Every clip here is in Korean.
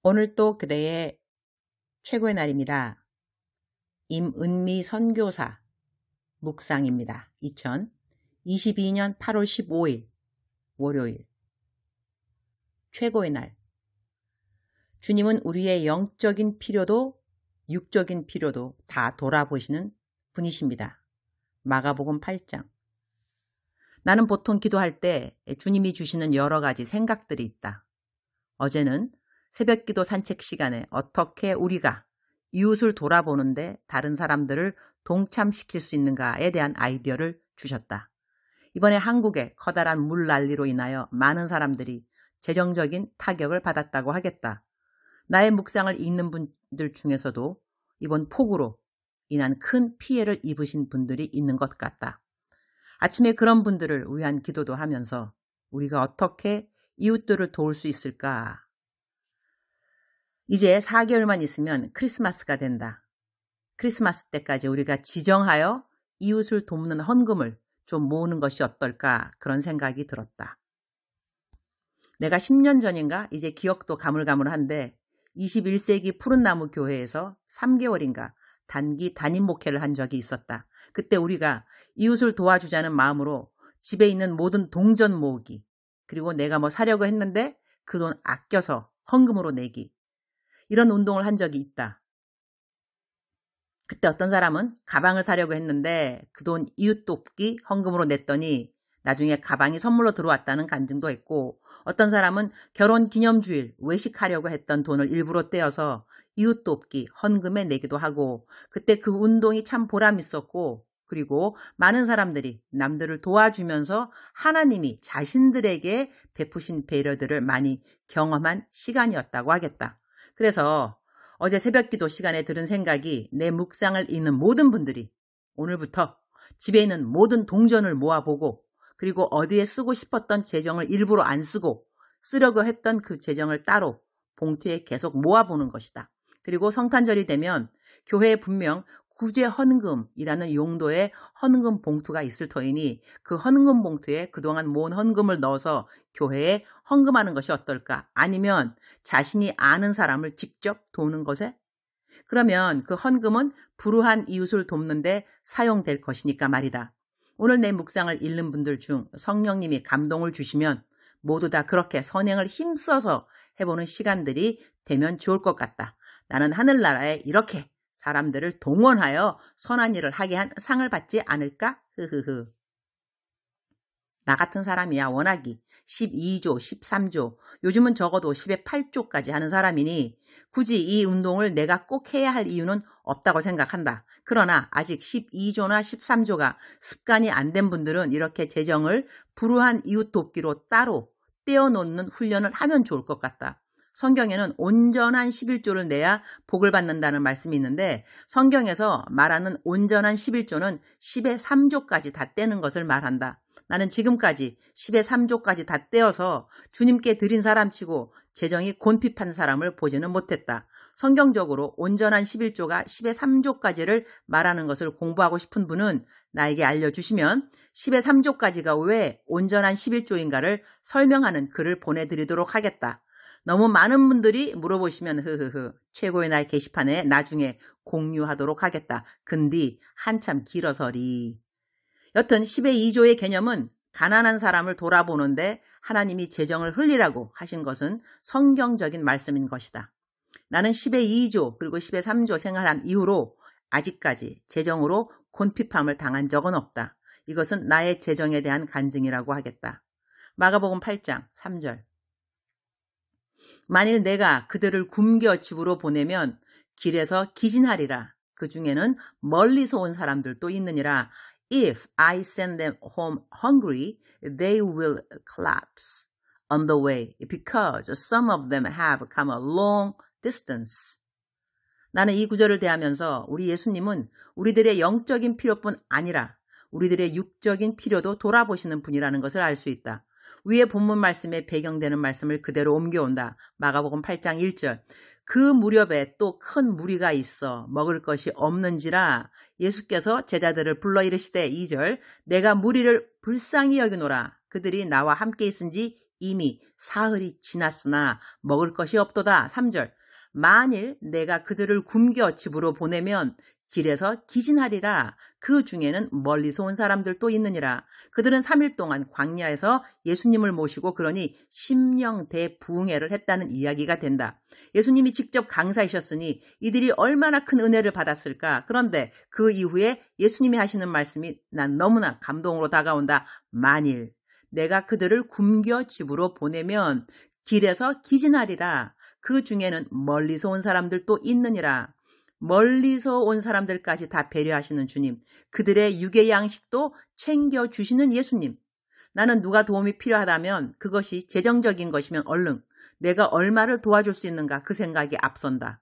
오늘 또 그대의 최고의 날입니다. 임은미 선교사 묵상입니다. 2022년 8월 15일 월요일 최고의 날. 주님은 우리의 영적인 필요도 육적인 필요도 다 돌아보시는 분이십니다. 마가복음 8장. 나는 보통 기도할 때 주님이 주시는 여러 가지 생각들이 있다. 어제는 새벽기도 산책 시간에 어떻게 우리가 이웃을 돌아보는데 다른 사람들을 동참시킬 수 있는가에 대한 아이디어를 주셨다. 이번에 한국의 커다란 물난리로 인하여 많은 사람들이 재정적인 타격을 받았다고 하겠다. 나의 묵상을 읽는 분들 중에서도 이번 폭우로 인한 큰 피해를 입으신 분들이 있는 것 같다. 아침에 그런 분들을 위한 기도도 하면서 우리가 어떻게 이웃들을 도울 수 있을까? 이제 4개월만 있으면 크리스마스가 된다. 크리스마스 때까지 우리가 지정하여 이웃을 돕는 헌금을 좀 모으는 것이 어떨까 그런 생각이 들었다. 내가 10년 전인가 이제 기억도 가물가물한데 21세기 푸른나무 교회에서 3개월인가 단기 담임 목회를 한 적이 있었다. 그때 우리가 이웃을 도와주자는 마음으로 집에 있는 모든 동전 모으기, 그리고 내가 뭐 사려고 했는데 그 돈 아껴서 헌금으로 내기, 이런 운동을 한 적이 있다. 그때 어떤 사람은 가방을 사려고 했는데 그 돈 이웃 돕기 헌금으로 냈더니 나중에 가방이 선물로 들어왔다는 간증도 했고, 어떤 사람은 결혼 기념주일 외식하려고 했던 돈을 일부러 떼어서 이웃 돕기 헌금에 내기도 하고, 그때 그 운동이 참 보람 있었고, 그리고 많은 사람들이 남들을 도와주면서 하나님이 자신들에게 베푸신 배려들을 많이 경험한 시간이었다고 하겠다. 그래서 어제 새벽기도 시간에 들은 생각이, 내 묵상을 읽는 모든 분들이 오늘부터 집에 있는 모든 동전을 모아보고, 그리고 어디에 쓰고 싶었던 재정을 일부러 안 쓰고 쓰려고 했던 그 재정을 따로 봉투에 계속 모아보는 것이다. 그리고 성탄절이 되면 교회에 분명 구제 헌금이라는 용도의 헌금 봉투가 있을 터이니 그 헌금 봉투에 그동안 모은 헌금을 넣어서 교회에 헌금하는 것이 어떨까? 아니면 자신이 아는 사람을 직접 도우는 것에? 그러면 그 헌금은 불우한 이웃을 돕는데 사용될 것이니까 말이다. 오늘 내 묵상을 읽는 분들 중 성령님이 감동을 주시면 모두 다 그렇게 선행을 힘써서 해보는 시간들이 되면 좋을 것 같다. 나는 하늘나라에 이렇게 사람들을 동원하여 선한 일을 하게 한 상을 받지 않을까? 흐흐흐. 나 같은 사람이야 워낙이 12조, 13조, 요즘은 적어도 10의 8조까지 하는 사람이니 굳이 이 운동을 내가 꼭 해야 할 이유는 없다고 생각한다. 그러나 아직 12조나 13조가 습관이 안 된 분들은 이렇게 재정을 불우한 이웃 돕기로 따로 떼어놓는 훈련을 하면 좋을 것 같다. 성경에는 온전한 11조를 내야 복을 받는다는 말씀이 있는데, 성경에서 말하는 온전한 11조는 10의 3조까지 다 떼는 것을 말한다. 나는 지금까지 10의 3조까지 다 떼어서 주님께 드린 사람치고 재정이 곤핍한 사람을 보지는 못했다. 성경적으로 온전한 11조가 10의 3조까지를 말하는 것을 공부하고 싶은 분은 나에게 알려주시면 10의 3조까지가 왜 온전한 11조인가를 설명하는 글을 보내드리도록 하겠다. 너무 많은 분들이 물어보시면 최고의 날 게시판에 나중에 공유하도록 하겠다. 근데 한참 길어서리. 여튼 10의 2조의 개념은 가난한 사람을 돌아보는데 하나님이 재정을 흘리라고 하신 것은 성경적인 말씀인 것이다. 나는 10의 2조 그리고 10의 3조 생활한 이후로 아직까지 재정으로 곤핍함을 당한 적은 없다. 이것은 나의 재정에 대한 간증이라고 하겠다. 마가복음 8장 3절. 만일 내가 그들을 굶겨 집으로 보내면 길에서 기진하리라. 그 중에는 멀리서 온 사람들도 있느니라. If I send them home hungry, they will collapse on the way because some of them have come a long distance. 나는 이 구절을 대하면서 우리 예수님은 우리들의 영적인 필요뿐 아니라 우리들의 육적인 필요도 돌아보시는 분이라는 것을 알 수 있다. 위에 본문 말씀에 배경되는 말씀을 그대로 옮겨온다. 마가복음 8장 1절. 그 무렵에 또 큰 무리가 있어 먹을 것이 없는지라 예수께서 제자들을 불러 이르시되 2절. 내가 무리를 불쌍히 여기노라. 그들이 나와 함께 있은지 이미 사흘이 지났으나 먹을 것이 없도다. 3절. 만일 내가 그들을 굶겨 집으로 보내면 길에서 기진하리라. 그 중에는 멀리서 온 사람들도 있느니라. 그들은 3일 동안 광야에서 예수님을 모시고 그러니 심령대부흥회를 했다는 이야기가 된다. 예수님이 직접 강사이셨으니 이들이 얼마나 큰 은혜를 받았을까. 그런데 그 이후에 예수님이 하시는 말씀이 난 너무나 감동으로 다가온다. 만일 내가 그들을 굶겨 집으로 보내면 길에서 기진하리라. 그 중에는 멀리서 온 사람들도 있느니라. 멀리서 온 사람들까지 다 배려하시는 주님, 그들의 육의 양식도 챙겨주시는 예수님. 나는 누가 도움이 필요하다면 그것이 재정적인 것이면 얼른 내가 얼마를 도와줄 수 있는가 그 생각이 앞선다.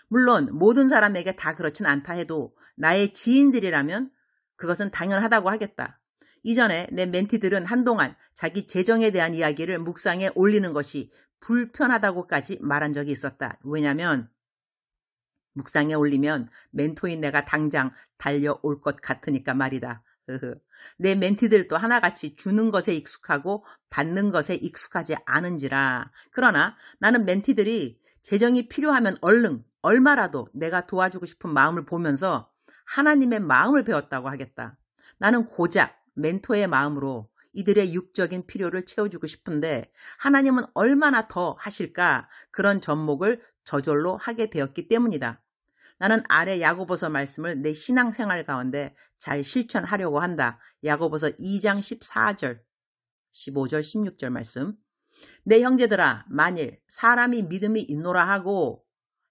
물론 모든 사람에게 다 그렇진 않다 해도 나의 지인들이라면 그것은 당연하다고 하겠다. 이전에 내 멘티들은 한동안 자기 재정에 대한 이야기를 묵상에 올리는 것이 불편하다고까지 말한 적이 있었다. 왜냐하면 묵상에 올리면 멘토인 내가 당장 달려올 것 같으니까 말이다. 내 멘티들도 하나같이 주는 것에 익숙하고 받는 것에 익숙하지 않은지라. 그러나 나는 멘티들이 재정이 필요하면 얼른 얼마라도 내가 도와주고 싶은 마음을 보면서 하나님의 마음을 배웠다고 하겠다. 나는 고작 멘토의 마음으로 이들의 육적인 필요를 채워주고 싶은데 하나님은 얼마나 더 하실까 그런 접목을 저절로 하게 되었기 때문이다. 나는 아래 야고보서 말씀을 내 신앙생활 가운데 잘 실천하려고 한다. 야고보서 2장 14절, 15절, 16절 말씀. 내 형제들아 만일 사람이 믿음이 있노라 하고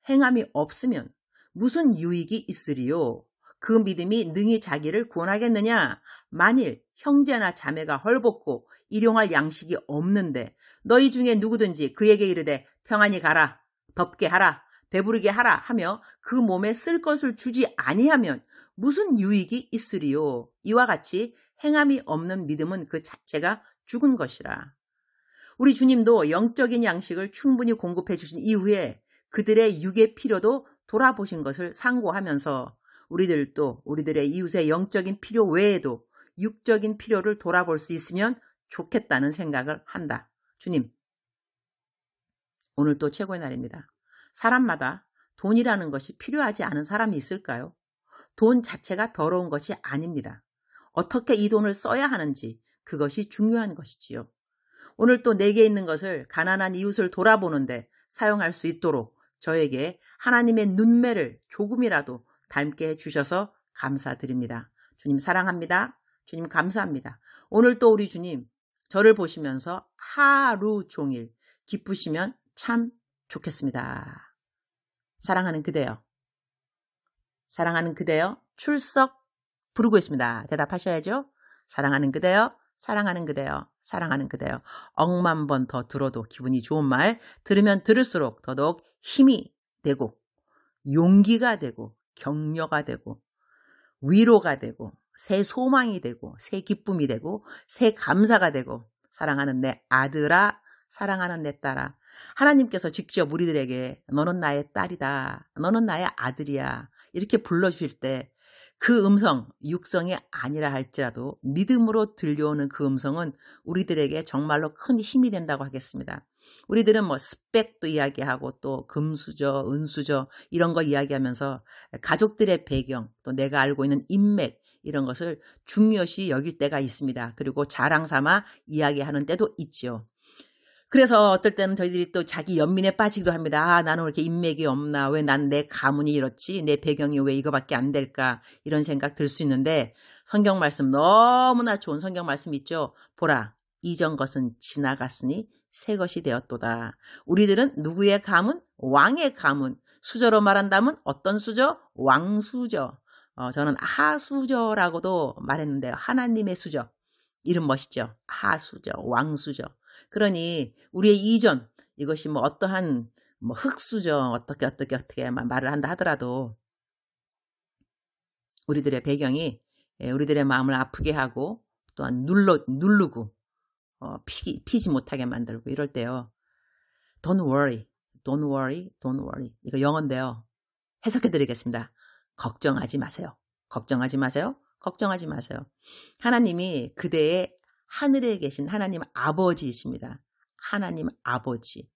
행함이 없으면 무슨 유익이 있으리요? 그 믿음이 능히 자기를 구원하겠느냐? 만일 형제나 자매가 헐벗고 일용할 양식이 없는데 너희 중에 누구든지 그에게 이르되 평안히 가라, 덥게 하라, 배부르게 하라 하며 그 몸에 쓸 것을 주지 아니하면 무슨 유익이 있으리요? 이와 같이 행함이 없는 믿음은 그 자체가 죽은 것이라. 우리 주님도 영적인 양식을 충분히 공급해 주신 이후에 그들의 육의 필요도 돌아보신 것을 상고하면서 우리들도 우리들의 이웃의 영적인 필요 외에도 육적인 필요를 돌아볼 수 있으면 좋겠다는 생각을 한다. 주님, 오늘 또 최고의 날입니다. 사람마다 돈이라는 것이 필요하지 않은 사람이 있을까요? 돈 자체가 더러운 것이 아닙니다. 어떻게 이 돈을 써야 하는지 그것이 중요한 것이지요. 오늘 또 내게 있는 것을 가난한 이웃을 돌아보는데 사용할 수 있도록 저에게 하나님의 눈매를 조금이라도 닮게 해주셔서 감사드립니다. 주님 사랑합니다. 주님 감사합니다. 오늘 또 우리 주님 저를 보시면서 하루 종일 기쁘시면 참 좋겠습니다. 사랑하는 그대여. 사랑하는 그대여. 출석 부르고 있습니다. 대답하셔야죠. 사랑하는 그대여. 사랑하는 그대여. 사랑하는 그대여. 억만 번 더 들어도 기분이 좋은 말 들으면 들을수록 더더욱 힘이 되고 용기가 되고 격려가 되고 위로가 되고 새 소망이 되고 새 기쁨이 되고 새 감사가 되고 사랑하는 내 아들아 사랑하는 내 딸아 하나님께서 직접 우리들에게 너는 나의 딸이다. 너는 나의 아들이야. 이렇게 불러주실 때 그 음성, 육성이 아니라 할지라도 믿음으로 들려오는 그 음성은 우리들에게 정말로 큰 힘이 된다고 하겠습니다. 우리들은 뭐 스펙도 이야기하고 또 금수저, 은수저 이런 거 이야기하면서 가족들의 배경 또 내가 알고 있는 인맥 이런 것을 중요시 여길 때가 있습니다. 그리고 자랑 삼아 이야기하는 때도 있지요. 그래서 어떨 때는 저희들이 또 자기 연민에 빠지기도 합니다. 아, 나는 왜 이렇게 인맥이 없나? 왜 난 내 가문이 이렇지? 내 배경이 왜 이거밖에 안 될까? 이런 생각 들 수 있는데 성경 말씀 너무나 좋은 성경 말씀 있죠. 보라, 이전 것은 지나갔으니 새 것이 되었도다. 우리들은 누구의 가문? 왕의 가문. 수저로 말한다면 어떤 수저? 왕수저. 저는 하수저라고도 말했는데요. 하나님의 수저. 이름 멋있죠. 하수저, 왕수저. 그러니 우리의 이전 이것이 뭐 어떠한 뭐 흙수저 어떻게 말을 한다 하더라도 우리들의 배경이 우리들의 마음을 아프게 하고 또한 누르고 피지 못하게 만들고 이럴 때요. Don't worry, don't worry, don't worry. 이거 영어인데요. 해석해 드리겠습니다. 걱정하지 마세요. 걱정하지 마세요. 걱정하지 마세요. 하나님이 그대의 하늘에 계신 하나님 아버지이십니다. 하나님 아버지.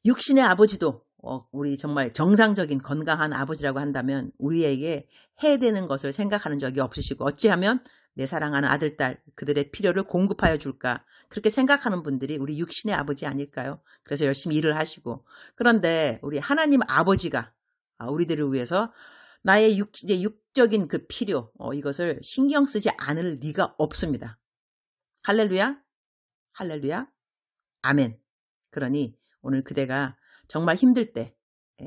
육신의 아버지도 우리 정말 정상적인 건강한 아버지라고 한다면 우리에게 해야 되는 것을 생각하는 적이 없으시고 어찌하면 내 사랑하는 아들, 딸 그들의 필요를 공급하여 줄까 그렇게 생각하는 분들이 우리 육신의 아버지 아닐까요? 그래서 열심히 일을 하시고 그런데 우리 하나님 아버지가 우리들을 위해서 나의 육적인 그 필요 이것을 신경 쓰지 않을 리가 없습니다. 할렐루야 할렐루야 아멘. 그러니 오늘 그대가 정말 힘들 때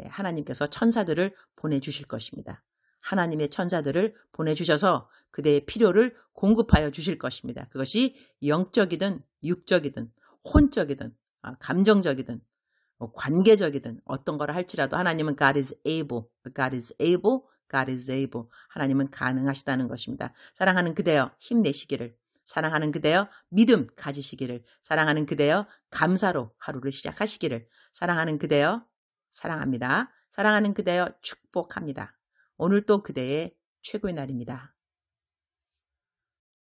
하나님께서 천사들을 보내주실 것입니다. 하나님의 천사들을 보내주셔서 그대의 필요를 공급하여 주실 것입니다. 그것이 영적이든 육적이든 혼적이든 감정적이든 관계적이든 어떤 거를 할지라도 하나님은 God is able, God is able, God is able. 하나님은 가능하시다는 것입니다. 사랑하는 그대여 힘내시기를, 사랑하는 그대여 믿음 가지시기를, 사랑하는 그대여 감사로 하루를 시작하시기를, 사랑하는 그대여 사랑합니다. 사랑하는 그대여 축복합니다. 오늘 또 그대의 최고의 날입니다.